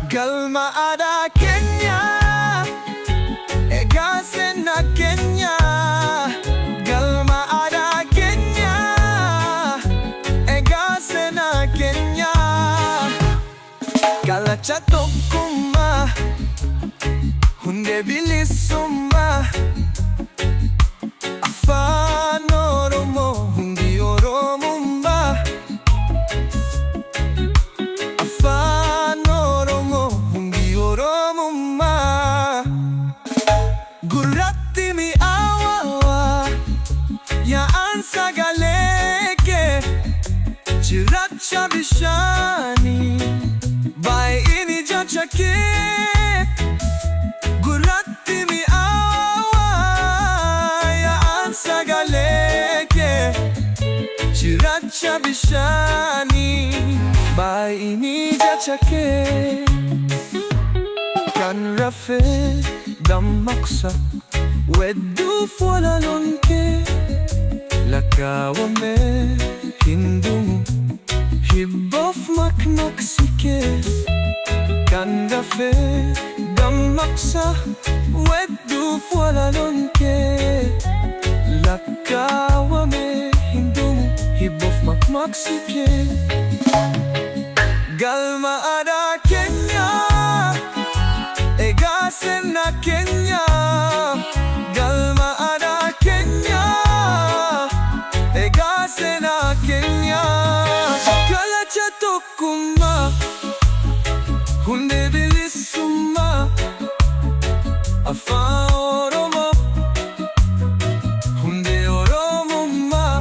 Galma ada Kenya, Egasen na Kenya. Galma ada Kenya, Egasen na Kenya. Kalacha tokuma, hunde bilisuma. Afaan Oromoo hundi Oromummaa. Afaan Oromoo hundi Oromummaa. Gurratti mi'aawaawaa yaa'an sagalee kee. Cirracha bishaanii baay'inni jecha kee. Gurratti mi'aawaa yaa'an sagalee kee. Cirracha bishaanii baay'inni jecha kee. Kan rafee dammaqsa wedduuf walaloon kee. Lakkaawamee hin dhumu hibboof makmaqsi kee. Kan rafee dammaqsa wedduuf walaloon kee. Lakkaawamee hin dhumu hibboof makmaqsi kee. Galma aadaa keenyaa, Egasen na Kenya. Galma aadaa keenyaa, Egasen na Kenya. Kalacha tokkummaa, hunde bilisummaa. Afaan Oromoo hundi Oromummaa.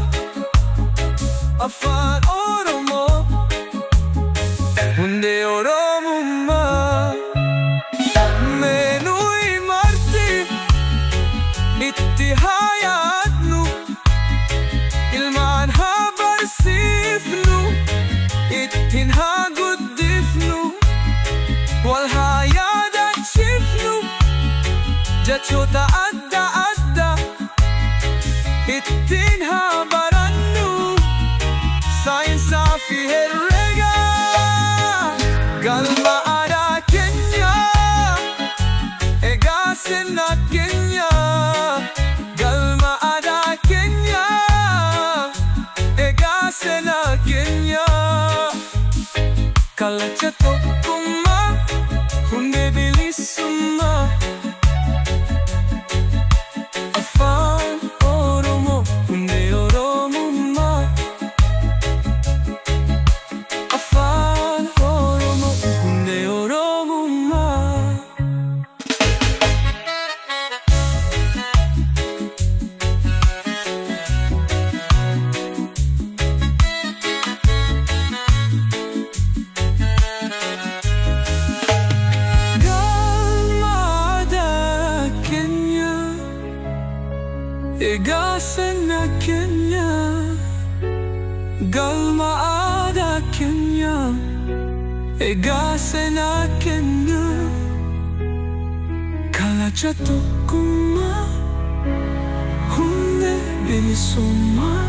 Afaan Oromoo hundi Oromummaa. Meenuyi marti itti haa yaadnu, ilmaan haa barsiifnu, ittiin haa guddifnu, wal haa yaadachiifnu. Jechoota adda addaa ittiin haa barannu, saayinsaa fi herreegaa. Galma aadaa keenyaa, Egasen na Kenya. Galma aadaa keenyaa, Egasen na Kenya. Kalacha tokkummaa, hunde bilisummaa. Afaan Oromoo hundi Oromummaa. Afaan Oromoo hundi Oromummaa. Galma aadaa keenyaa, Egasen na Kenya. Galma aadaa keenyaa, Egasen na Kenya. Kalacha tokkummaa, hunde bilisummaa.